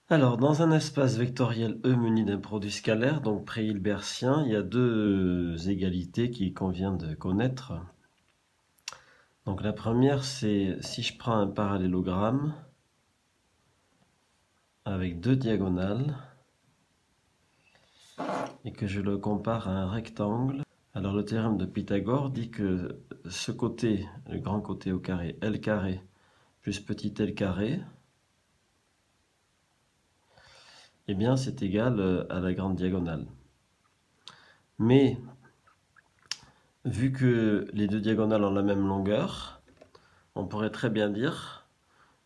Alors, dans un espace vectoriel E muni d'un produit scalaire, donc pré-hilbertien, il y a deux égalités qu'il convient de connaître. Donc la première, c'est si je prends un parallélogramme avec deux diagonales et que je le compare à un rectangle. Alors le théorème de Pythagore dit que ce côté, le grand côté au carré, L carré plus petit l carré, eh bien c'est égal à la grande diagonale. Mais vu que les deux diagonales ont la même longueur, on pourrait très bien dire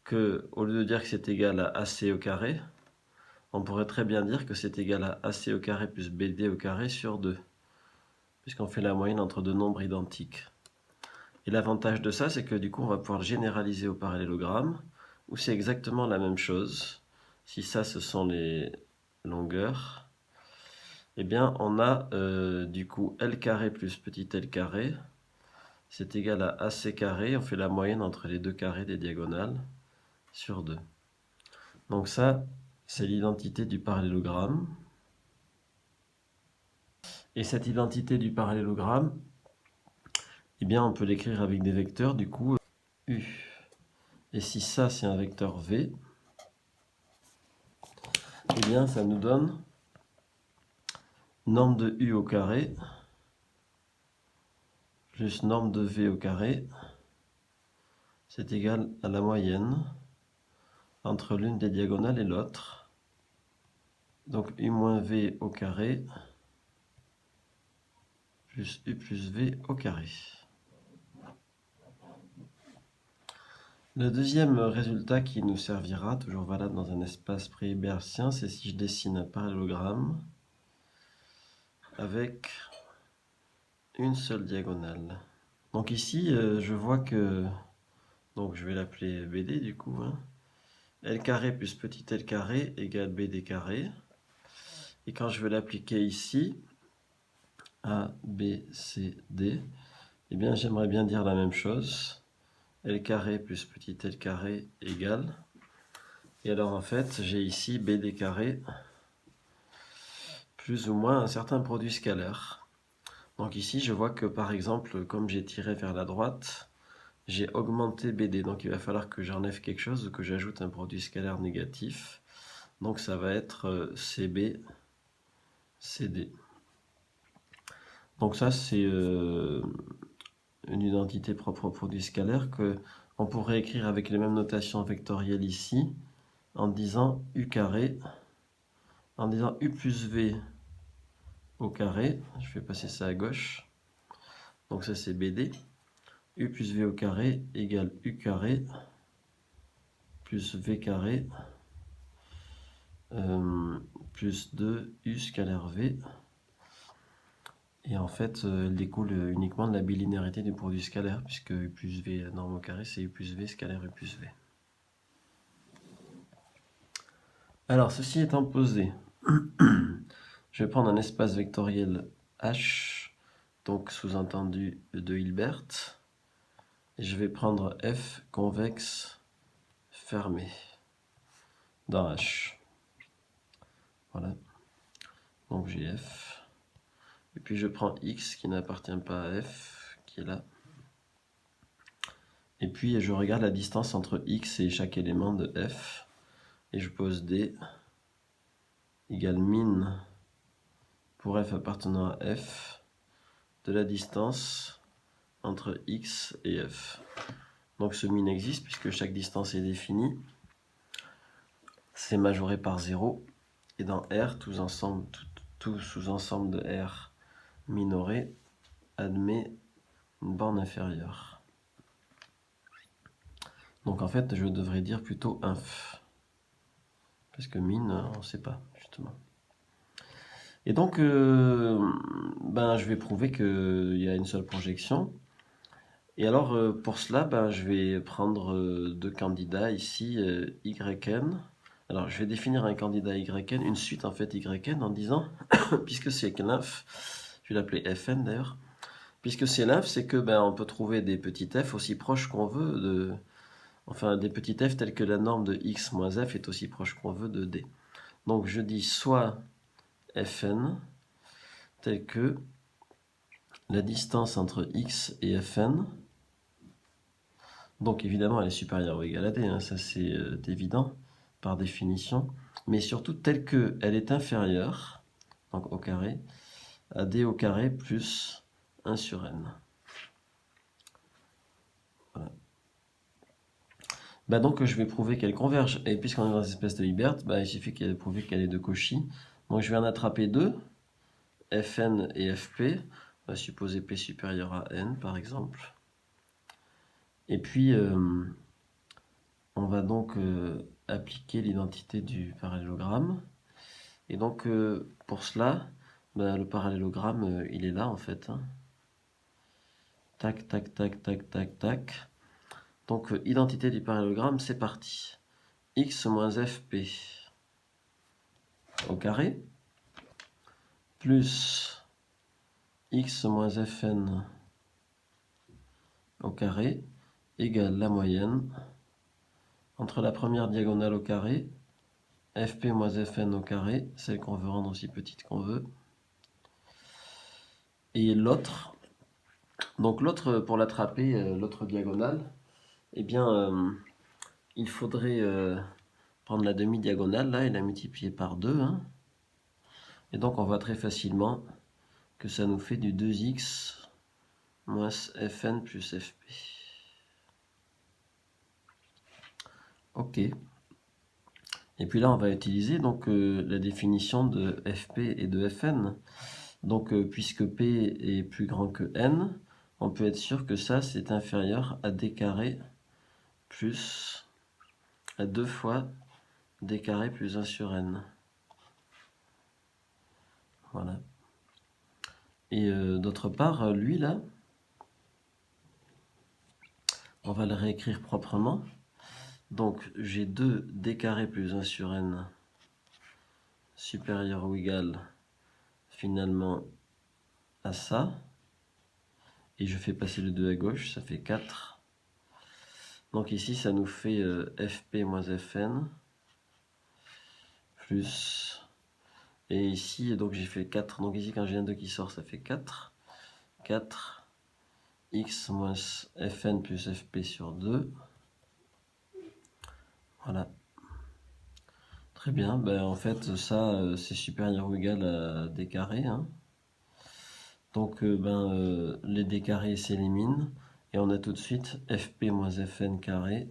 que, au lieu de dire que c'est égal à AC au carré, on pourrait très bien dire que c'est égal à AC au carré plus BD au carré sur 2, puisqu'on fait la moyenne entre deux nombres identiques. Et l'avantage de ça, c'est que du coup, on va pouvoir le généraliser au parallélogramme, où c'est exactement la même chose. Si ça, ce sont les longueurs, eh bien, on a du coup L carré plus petit l carré, c'est égal à AC carré, on fait la moyenne entre les deux carrés des diagonales, sur 2. Donc ça, c'est l'identité du parallélogramme. Et cette identité du parallélogramme, eh bien, on peut l'écrire avec des vecteurs, du coup, U. Et si ça, c'est un vecteur V, eh bien, ça nous donne norme de U au carré plus norme de V au carré, c'est égal à la moyenne entre l'une des diagonales et l'autre. Donc U moins V au carré plus U plus V au carré. Le deuxième résultat qui nous servira, toujours valable dans un espace pré-hilbertien, c'est si je dessine un parallélogramme avec une seule diagonale. Donc ici, je vois que, donc je vais l'appeler BD du coup, hein. L carré plus petit l carré égale BD carré. Et quand je veux l'appliquer ici, A, B, C, D, eh bien j'aimerais bien dire la même chose. L carré plus petit l carré égale. Et alors en fait, j'ai ici BD carré plus ou moins un certain produit scalaire. Donc ici, je vois que par exemple, comme j'ai tiré vers la droite, j'ai augmenté BD. Donc il va falloir que j'enlève quelque chose ou que j'ajoute un produit scalaire négatif. Donc ça va être CB, CD. Donc ça, c'est une identité propre au produit scalaire que on pourrait écrire avec les mêmes notations vectorielles ici, en disant U carré, en disant U plus V au carré. Je vais passer ça à gauche. Donc ça, c'est BD. U plus V au carré égale U carré plus V carré plus 2U scalaire V. Et en fait, elle découle uniquement de la bilinéarité du produit scalaire, puisque U plus V norme au carré, c'est U plus V scalaire U plus V. Alors, ceci étant posé, je vais prendre un espace vectoriel H, donc sous-entendu de Hilbert, et je vais prendre F convexe fermé dans H. Voilà. Donc j'ai F. Et puis je prends X qui n'appartient pas à F, qui est là. Et puis je regarde la distance entre X et chaque élément de F. Et je pose D égale min pour F appartenant à F de la distance entre X et F. Donc ce min existe puisque chaque distance est définie. C'est majoré par 0. Et dans R, tout sous-ensemble de R minoré admet une borne inférieure. Donc en fait, je devrais dire plutôt inf. Parce que min, on ne sait pas, justement. Et donc, je vais prouver qu'il y a une seule projection. Et alors, pour cela, je vais prendre deux candidats ici, yn. Alors, je vais définir un candidat yn, une suite en fait yn, en disant, puisque c'est l'inf, je vais l'appeler fn d'ailleurs, puisque c'est l'inf, c'est que on peut trouver des petits f aussi proches qu'on veut enfin des petits f tels que la norme de x moins f est aussi proche qu'on veut de d. Donc je dis soit fn tel que la distance entre x et fn, donc évidemment elle est supérieure ou égale à d, hein, ça c'est évident par définition, mais surtout telle qu'elle est inférieure, donc au carré, à d au carré plus 1 sur n. Voilà. Bah donc je vais prouver qu'elle converge, et puisqu'on est dans cette espèce de Hilbert, bah, il suffit qu'elle prouve qu'elle est de Cauchy. Donc je vais en attraper deux, Fn et Fp, on va supposer P supérieur à n par exemple. Et puis on va donc appliquer l'identité du parallélogramme. Et donc pour cela, bah, le parallélogramme il est là en fait. Hein. Tac, tac, tac, tac, tac, tac. Donc identité du parallélogramme, c'est parti. X moins fp au carré plus x moins fn au carré égale la moyenne entre la première diagonale au carré, fp moins fn au carré, celle qu'on veut rendre aussi petite qu'on veut, et l'autre. Donc l'autre, pour l'attraper, l'autre diagonale, eh bien, il faudrait prendre la demi-diagonale là et la multiplier par 2. Hein. Et donc on voit très facilement que ça nous fait du 2x moins fn plus fp. Ok. Et puis là, on va utiliser donc la définition de fp et de fn. Donc, puisque p est plus grand que n, on peut être sûr que ça, c'est inférieur à d carré plus à 2 fois d carré plus 1 sur n. Voilà. Et d'autre part, lui là, on va le réécrire proprement. Donc, j'ai 2 d carré plus 1 sur n supérieur ou égal finalement à ça. Et je fais passer le 2 à gauche, ça fait 4. Donc ici, ça nous fait fp moins fn plus... Et ici, donc j'ai fait 4. Donc ici, quand j'ai un 2 qui sort, ça fait 4. 4 x moins fn plus fp sur 2. Voilà. Très bien. Ben, en fait, ça, c'est supérieur ou égal à d carré. Hein. Donc, les d carrés s'éliminent. Et on a tout de suite fp moins fn carré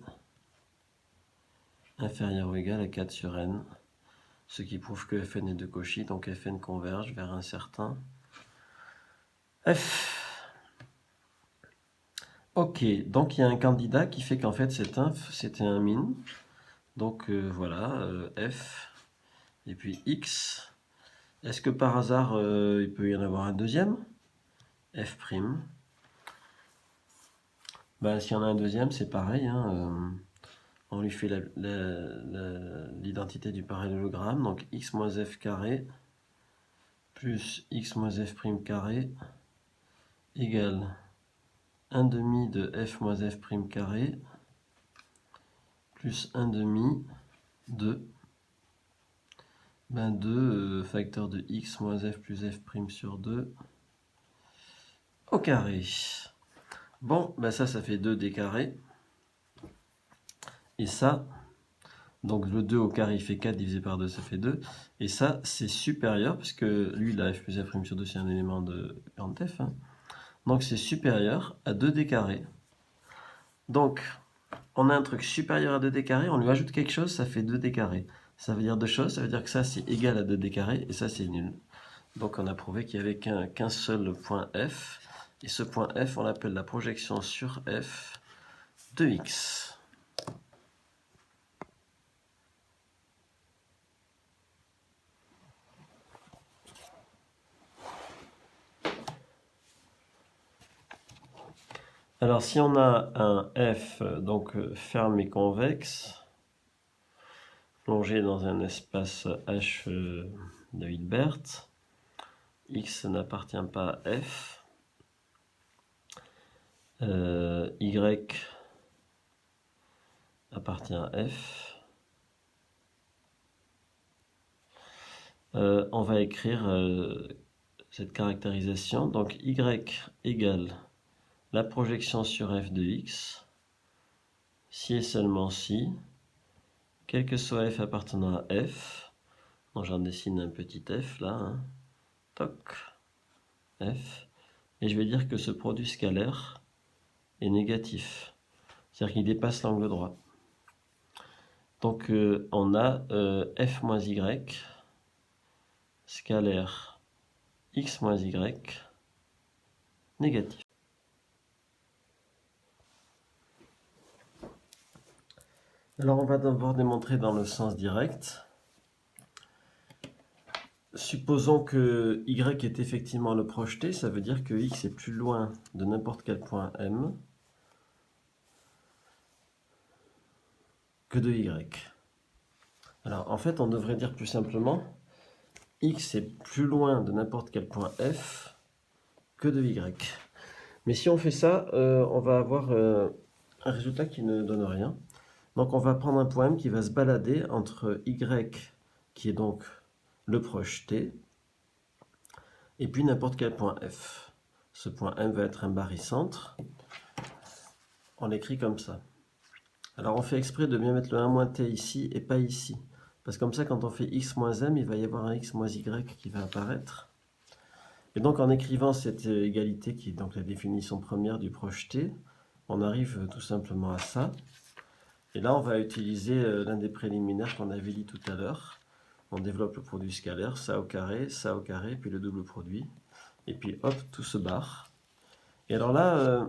inférieur ou égal à 4 sur n. Ce qui prouve que Fn est de Cauchy, donc Fn converge vers un certain F. Ok, donc il y a un candidat qui fait qu'en fait c'était un min. Donc voilà, F, et puis X. Est-ce que par hasard il peut y en avoir un deuxième? F'. Ben, s'il y en a un deuxième, c'est pareil. Hein, on lui fait l'identité du parallélogramme. Donc x moins f carré plus x moins f' carré égale 1 demi de f moins f' carré plus 1 demi de 2 facteur de x moins f plus f' sur 2 au carré. Bon, ben ça fait 2d carré. Et ça, donc le 2 au carré il fait 4 divisé par 2, ça fait 2. Et ça, c'est supérieur, parce que lui, la f plus f' sur 2, c'est un élément de grande f. Hein. Donc c'est supérieur à 2d carré. Donc, on a un truc supérieur à 2d carré, on lui ajoute quelque chose, ça fait 2d carré. Ça veut dire deux choses, ça veut dire que ça c'est égal à 2d carré, et ça c'est nul. Donc on a prouvé qu'il n'y avait qu'un seul point F, et ce point F, on l'appelle la projection sur F de X. Alors si on a un F donc ferme et convexe, plongé dans un espace H de Hilbert, X n'appartient pas à F, Y appartient à f, on va écrire cette caractérisation. Donc y égale la projection sur f de x, si et seulement si, quel que soit f appartenant à f. Donc j'en dessine un petit f là, hein. Toc, f. Et je vais dire que ce produit scalaire est négatif. C'est-à-dire qu'il dépasse l'angle droit. Donc on a f moins y, scalaire x moins y, négatif. Alors on va d'abord démontrer dans le sens direct. Supposons que y est effectivement le projeté, ça veut dire que x est plus loin de n'importe quel point M que de y. Alors en fait on devrait dire plus simplement x est plus loin de n'importe quel point F que de y. Mais si on fait ça, on va avoir un résultat qui ne donne rien. Donc on va prendre un point M qui va se balader entre y, qui est donc le projeté, et puis n'importe quel point F. Ce point M va être un barycentre. On l'écrit comme ça. Alors on fait exprès de bien mettre le 1 moins t ici et pas ici. Parce que comme ça, quand on fait x moins m, il va y avoir un x moins y qui va apparaître. Et donc en écrivant cette égalité, qui est donc la définition première du projeté, on arrive tout simplement à ça. Et là, on va utiliser l'un des préliminaires qu'on avait dit tout à l'heure. On développe le produit scalaire, ça au carré, puis le double produit. Et puis hop, tout se barre. Et alors là,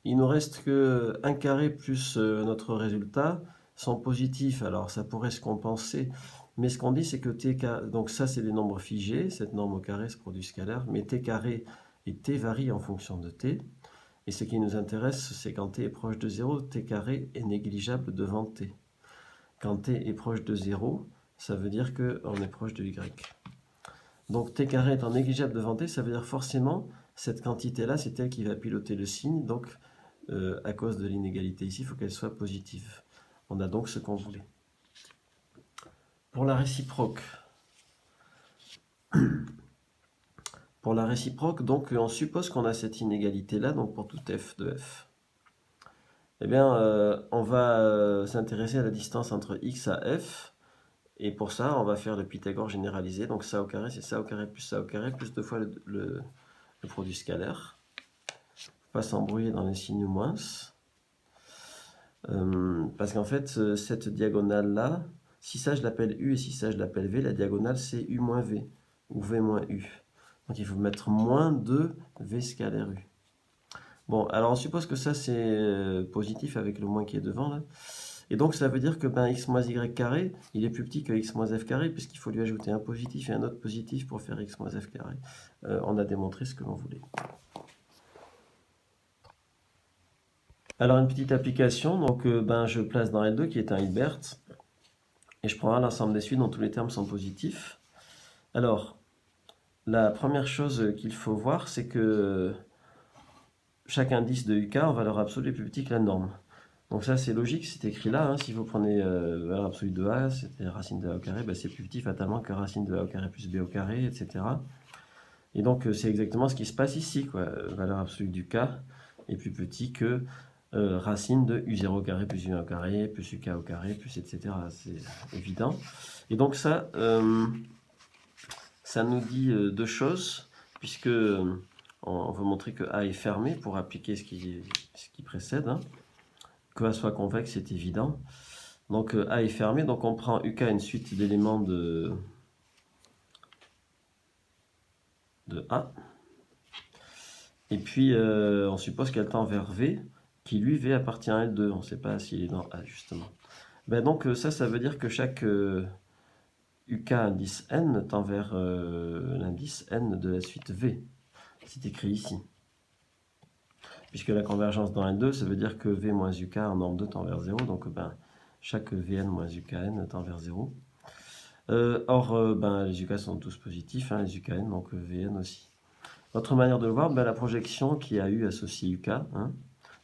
il nous reste que 1 carré plus notre résultat sont positifs. Alors ça pourrait se compenser. Mais ce qu'on dit, c'est que t carré, donc ça c'est des nombres figés, cette norme au carré, ce produit scalaire, mais t carré et t varie en fonction de t. Et ce qui nous intéresse, c'est quand t est proche de 0, t carré est négligeable devant t. Quand t est proche de 0, ça veut dire qu'on est proche de y. Donc t carré étant négligeable devant t, ça veut dire forcément, cette quantité-là, c'est elle qui va piloter le signe. Donc à cause de l'inégalité ici, il faut qu'elle soit positive. On a donc ce qu'on voulait. Pour la réciproque, donc on suppose qu'on a cette inégalité-là, donc pour tout f de f. Eh bien, on va s'intéresser à la distance entre x à f, et pour ça, on va faire le Pythagore généralisé. Donc ça au carré, c'est ça au carré, plus 2 fois le produit scalaire. Pas s'embrouiller dans les signes moins. Parce qu'en fait, cette diagonale-là, si ça je l'appelle U et si ça je l'appelle V, la diagonale c'est U moins V, ou V moins U. Donc il faut mettre moins 2 V scalaire U. Bon, alors on suppose que ça c'est positif avec le moins qui est devant là. Et donc ça veut dire que x moins y carré, il est plus petit que x moins f carré, puisqu'il faut lui ajouter un positif et un autre positif pour faire x moins f carré. On a démontré ce que l'on voulait. Alors une petite application, donc je place dans L2 qui est un Hilbert, et je prends l'ensemble des suites dont tous les termes sont positifs. Alors, la première chose qu'il faut voir, c'est que chaque indice de UK en valeur absolue est plus petit que la norme. Donc ça c'est logique, c'est écrit là, hein. Si vous prenez valeur absolue de A, c'était racine de A au carré, c'est plus petit fatalement que racine de A au carré plus B au carré, etc. Et donc c'est exactement ce qui se passe ici, quoi. Valeur absolue du K est plus petit que racine de U0 au carré plus U1 au carré plus UK au carré plus etc. C'est évident. Et donc ça nous dit deux choses, puisque on veut montrer que A est fermé pour appliquer ce qui précède. Hein. Que A soit convexe, c'est évident. Donc A est fermé, donc on prend UK une suite d'éléments de A. Et puis on suppose qu'elle tend vers V, qui lui, V appartient à L2. On ne sait pas s'il est dans A, justement. Donc ça veut dire que chaque UK indice N tend vers l'indice N de la suite V. C'est écrit ici. Puisque la convergence dans N2, ça veut dire que V moins UK en norme 2 tend vers 0. Donc chaque Vn moins UKN tend vers 0. Les UK sont tous positifs, hein, les UKN, donc Vn aussi. Autre manière de le voir, la projection qui a U associe UK. Hein.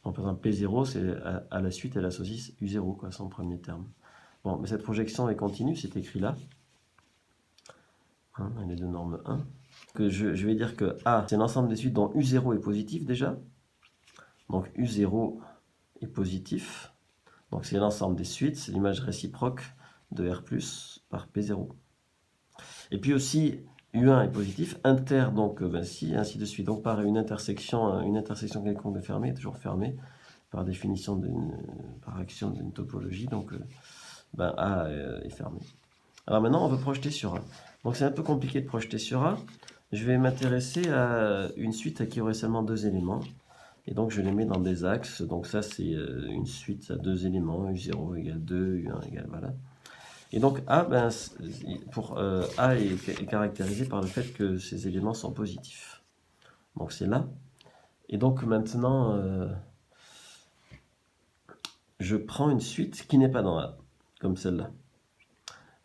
Donc, par exemple, P0, c'est à la suite, elle associe U0, quoi, son premier terme. Bon, mais cette projection est continue, c'est écrit là. Hein, elle est de norme 1. Que je vais dire que A, c'est l'ensemble des suites dont U0 est positif déjà. Donc U0 est positif. Donc c'est l'ensemble des suites, c'est l'image réciproque de R plus par P0. Et puis aussi, U1 est positif, inter, donc ben si, ainsi de suite. Donc par une intersection quelconque de fermée, toujours fermée, par définition, par action d'une topologie, donc ben A est fermé. Alors maintenant, on veut projeter sur A. Donc c'est un peu compliqué de projeter sur A. Je vais m'intéresser à une suite qui aurait seulement deux éléments. Et donc je les mets dans des axes. Donc ça c'est une suite à deux éléments, U0 égale 2, U1 égale, voilà. Et donc A, ben, A est caractérisé par le fait que ces éléments sont positifs. Donc c'est là. Et donc maintenant, je prends une suite qui n'est pas dans A, comme celle-là.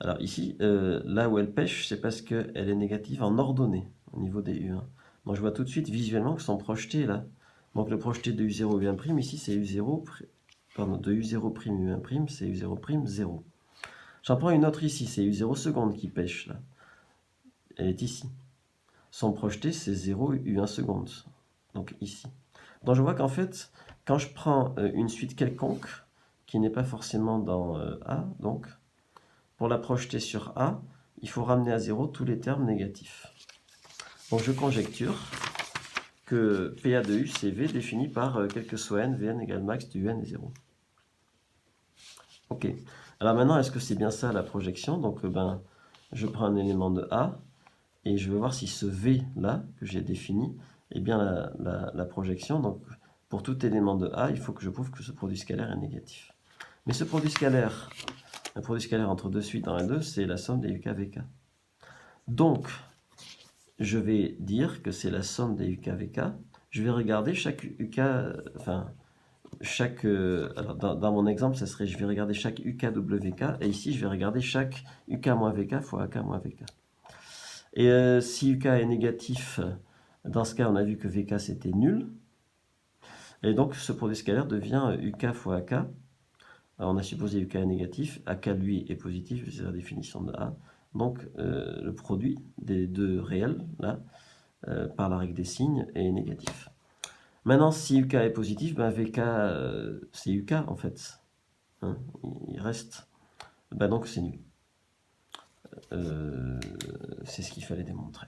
Alors ici, là où elle pêche, c'est parce qu'elle est négative en ordonnée au niveau des U1. Donc je vois tout de suite visuellement que sont projetés là. Donc le projeté de U0 U1', ici c'est U0, pardon, de U0' U1', c'est U0', 0. J'en prends une autre ici, c'est U0 seconde qui pêche là. Elle est ici. Son projeté c'est 0 U1 seconde. Donc ici. Donc je vois qu'en fait, quand je prends une suite quelconque, qui n'est pas forcément dans A, donc, pour la projeter sur A, il faut ramener à 0 tous les termes négatifs. Donc je conjecture que PA de U, c'est V défini par quel que soit n, Vn égale max du n est 0. Ok. Alors maintenant, est-ce que c'est bien ça la projection? Donc ben, je prends un élément de A et je vais voir si ce V là, que j'ai défini, est bien la projection. Donc pour tout élément de A, il faut que je prouve que ce produit scalaire est négatif. Mais ce produit scalaire, un produit scalaire entre deux suites dans L2, c'est la somme des UKVK. Donc, je vais dire que c'est la somme des UKVK. Je vais regarder chaque UK, enfin, alors dans mon exemple, ça serait, je vais regarder chaque UKWK, et ici, je vais regarder chaque UK-VK fois AK moins VK. Et si UK est négatif, dans ce cas, on a vu que VK, c'était nul. Et donc, ce produit scalaire devient UK fois AK. Alors, on a supposé UK est négatif, AK, lui, est positif, c'est la définition de A. Donc, le produit des deux réels, là, par la règle des signes, est négatif. Maintenant, si UK est positif, ben VK, c'est UK en fait. Hein, il reste. Ben donc c'est nul. C'est ce qu'il fallait démontrer.